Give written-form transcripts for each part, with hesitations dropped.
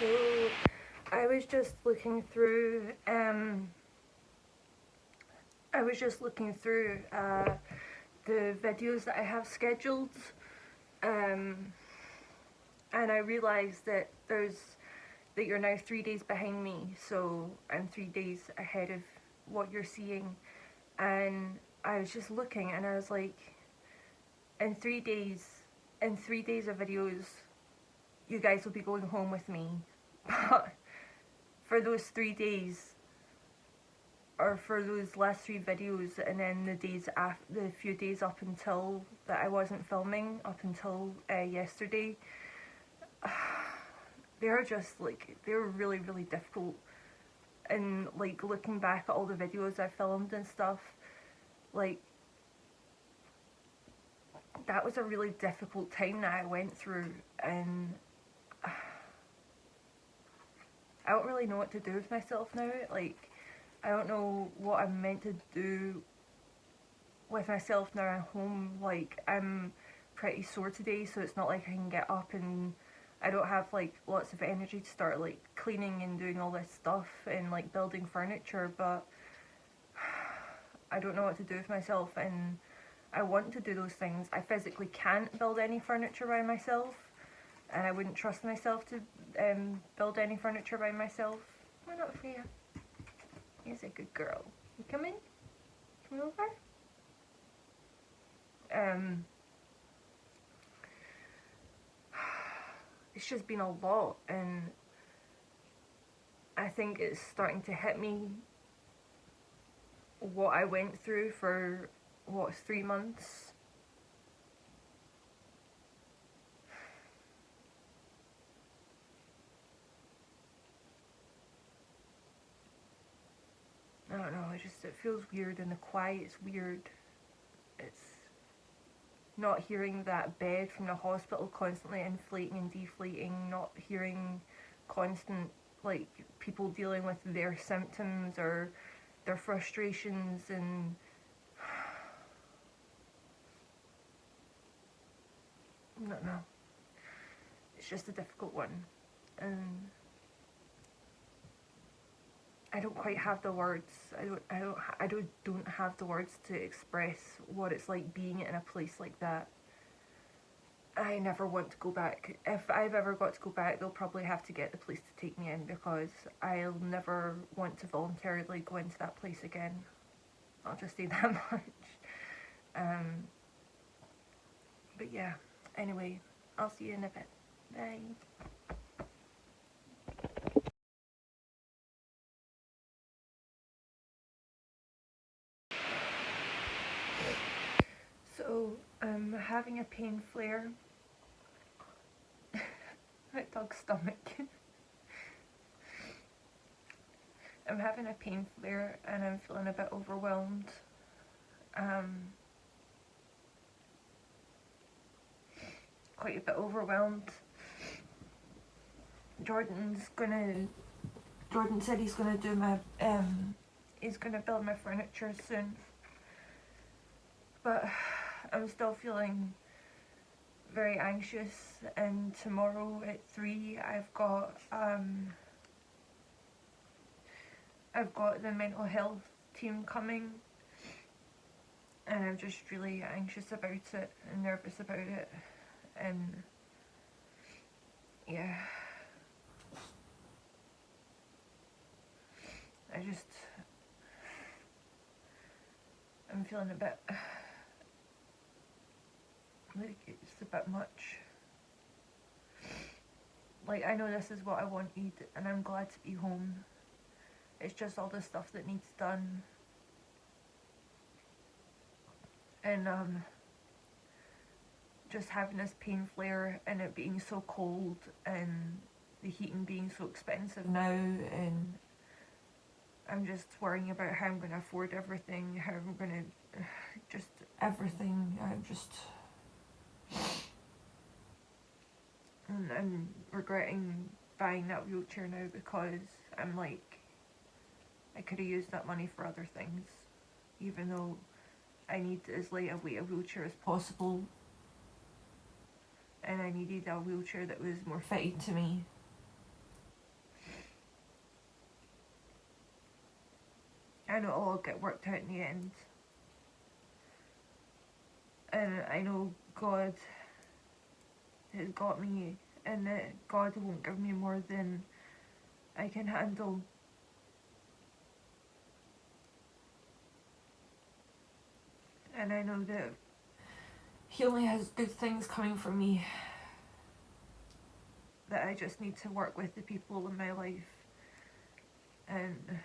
So I was just looking through the videos that I have scheduled, and I realised that you're now 3 days behind me, so I'm 3 days ahead of what you're seeing. And I was just looking, and I was like, in 3 days of videos, you guys will be going home with me. But for those 3 days, or for those last 3 videos, and then the few days up until that I wasn't filming, up until yesterday, they were really, really difficult. And like, looking back at all the videos I filmed and stuff, like, that was a really difficult time that I went through, and I don't really know what to do with myself now. Like, I don't know what I'm meant to do with myself now I'm home. Like, I'm pretty sore today, so it's not like I can get up, and I don't have like lots of energy to start like cleaning and doing all this stuff and like building furniture, but I don't know what to do with myself, and I want to do those things. I physically can't build any furniture by myself, and I wouldn't trust myself to build any furniture by myself. Why not, Freya? He's a good girl. You come in? Come over? It's just been a lot, and I think it's starting to hit me what I went through for, 3 months. I don't know, it feels weird, and the quiet's weird. It's not hearing that bed from the hospital constantly inflating and deflating, not hearing constant, like, people dealing with their symptoms or their frustrations, and I don't know. It's just a difficult one, and I don't quite have the words. I don't have the words to express what it's like being in a place like that. I never want to go back. If I've ever got to go back, they'll probably have to get the police to take me in, because I'll never want to voluntarily go into that place again. I'll just say that much. But yeah, anyway, I'll see you in a bit. Bye. So, I'm having a pain flare. My dog's stomach. I'm having a pain flare, and I'm feeling a bit overwhelmed. Quite a bit overwhelmed. Jordan said he's gonna do my, he's gonna build my furniture soon. But I'm still feeling very anxious, and tomorrow at 3 I've got the mental health team coming, and I'm just really anxious about it and nervous about it, and yeah, I'm feeling a bit like it's a bit much. Like, I know this is what I wanted, and I'm glad to be home. It's just all the stuff that needs done, and just having this pain flare, and it being so cold, and the heating being so expensive now, and I'm just worrying about how I'm going to afford everything, how I'm going to, just everything. And I'm regretting buying that wheelchair now, because I'm like, I could have used that money for other things, even though I need as lightweight a wheelchair as possible, and I needed a wheelchair that was more fitted to me. I know it'll all get worked out in the end. And I know God has got me, and that God won't give me more than I can handle. And I know that He only has good things coming for me. That I just need to work with the people in my life, and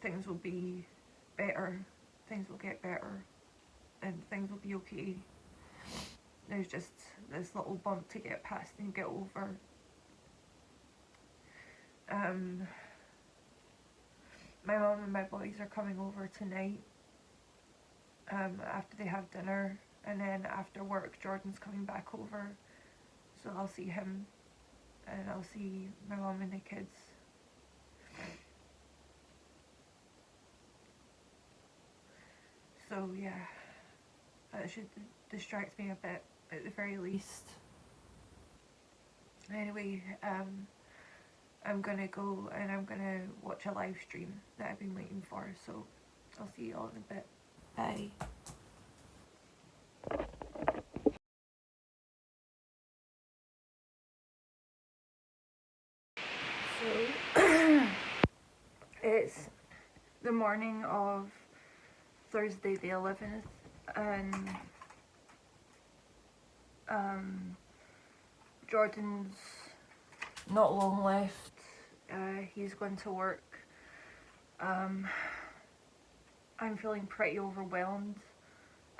things will be better, things will get better, and things will be okay. There's just this little bump to get past and get over. My mum and my boys are coming over tonight, after they have dinner, and then after work Jordan's coming back over, so I'll see him, and I'll see my mum and the kids. So yeah, that should distract me a bit at the very least. Anyway, I'm gonna go and I'm gonna watch a live stream that I've been waiting for, so I'll see you all in a bit. Bye. So, it's the morning of Thursday the 11th, and Jordan's not long left. He's going to work. I'm feeling pretty overwhelmed,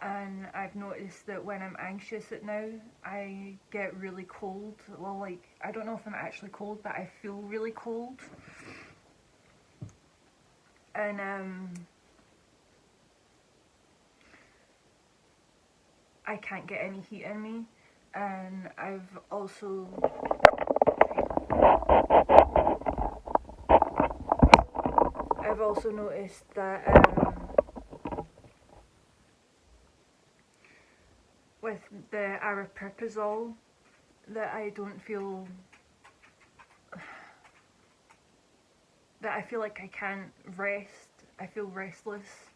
and I've noticed that when I'm anxious at now, I get really cold. Well, like, I don't know if I'm actually cold, but I feel really cold. And I can't get any heat in me, and I've also noticed that with the aripiprazole, that I don't feel, that I feel like I can't rest. I feel restless,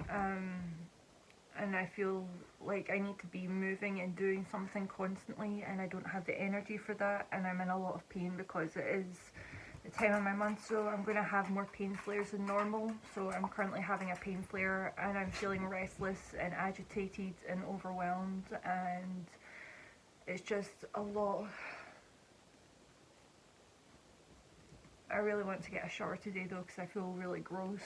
and I feel like I need to be moving and doing something constantly, and I don't have the energy for that, and I'm in a lot of pain because it is the time of my month, so I'm going to have more pain flares than normal. So I'm currently having a pain flare, and I'm feeling restless and agitated and overwhelmed, and it's just a lot. I really want to get a shower today though, because I feel really gross.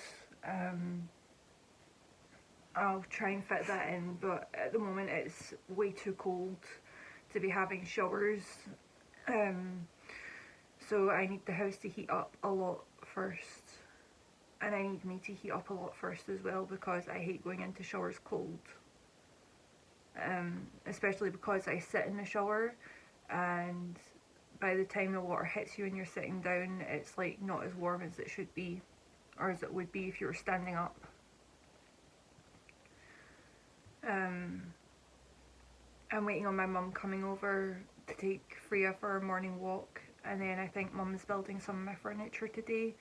I'll try and fit that in, but at the moment it's way too cold to be having showers. So I need the house to heat up a lot first, and I need me to heat up a lot first as well, because I hate going into showers cold. Especially because I sit in the shower, and by the time the water hits you and you're sitting down, it's like not as warm as it should be, or as it would be if you were standing up. I'm waiting on my mum coming over to take Freya for a morning walk, and then I think mum's building some of my furniture today.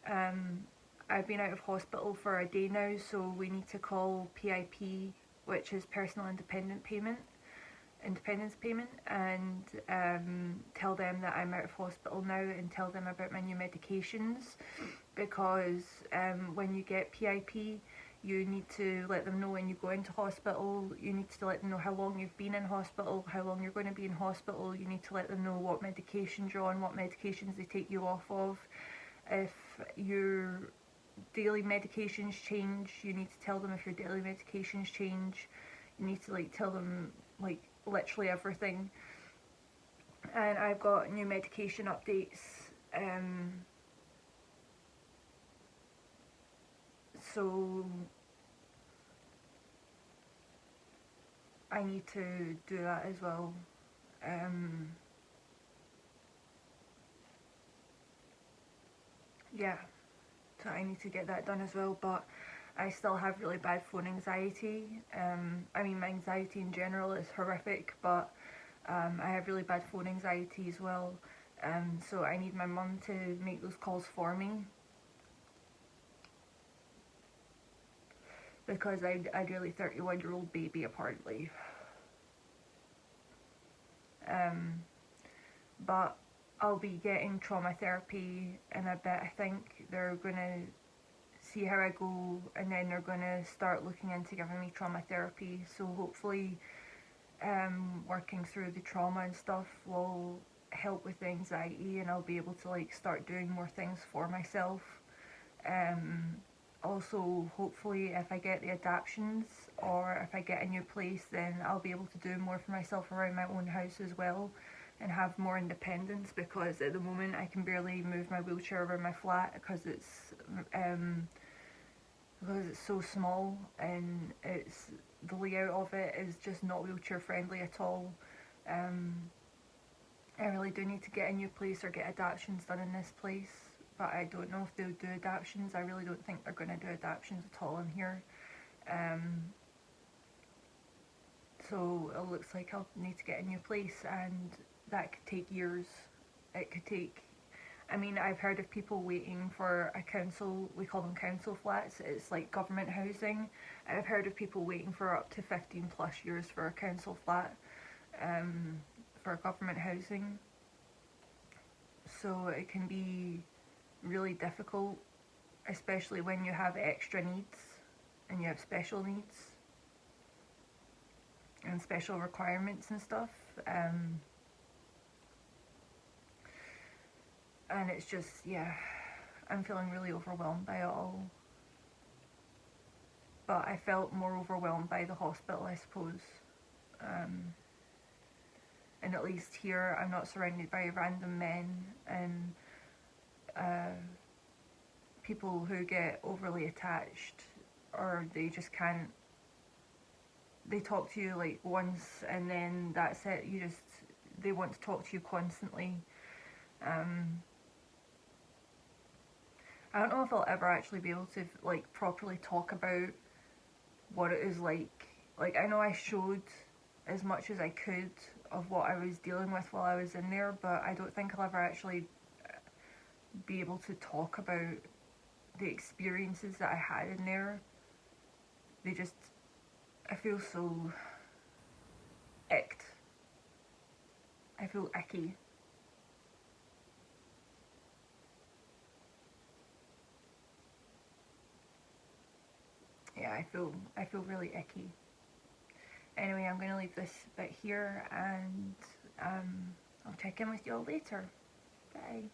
I've been out of hospital for a day now, so we need to call PIP, which is Personal Independence Payment, and tell them that I'm out of hospital now, and tell them about my new medications, because when you get PIP, you need to let them know when you go into hospital. You need to let them know how long you've been in hospital, how long you're going to be in hospital. You need to let them know what medications you're on, what medications they take you off of. If your daily medications change, you need to tell them if your daily medications change. You need to like tell them like literally everything. And I've got new medication updates. So I need to do that as well. Yeah, so I need to get that done as well, but I still have really bad phone anxiety. I mean, my anxiety in general is horrific, but I have really bad phone anxiety as well, so I need my mum to make those calls for me, because I'd really 31-year-old baby apparently. But I'll be getting trauma therapy in a bit. I think they're gonna see how I go, and then they're gonna start looking into giving me trauma therapy. So hopefully, working through the trauma and stuff will help with the anxiety, and I'll be able to like start doing more things for myself. Um, Also, hopefully, if I get the adaptions or if I get a new place, then I'll be able to do more for myself around my own house as well, and have more independence, because at the moment I can barely move my wheelchair around my flat um, because it's so small, and it's the layout of it is just not wheelchair friendly at all. Um, I really do need to get a new place or get adaptions done in this place, but I don't know if they'll do adaptions. I really don't think they're going to do adaptions at all in here. Um, so it looks like I'll need to get a new place, and that could take years. It could take, I mean, I've heard of people waiting for a council, we call them council flats, it's like government housing. I've heard of people waiting for up to 15 plus years for a council flat, for government housing. So it can be really difficult, especially when you have extra needs and you have special needs and special requirements and stuff. And it's just, yeah, I'm feeling really overwhelmed by it all. But I felt more overwhelmed by the hospital, I suppose. And at least here, I'm not surrounded by random men and people who get overly attached, or they just can't. They talk to you like once and then that's it. They want to talk to you constantly. I don't know if I'll ever actually be able to like properly talk about what it is like. Like, I know I showed as much as I could of what I was dealing with while I was in there, but I don't think I'll ever actually be able to talk about the experiences that I had in there. They just, I feel so icked. I feel icky. Yeah, I feel really icky. Anyway, I'm gonna leave this bit here, and I'll check in with you all later. Bye.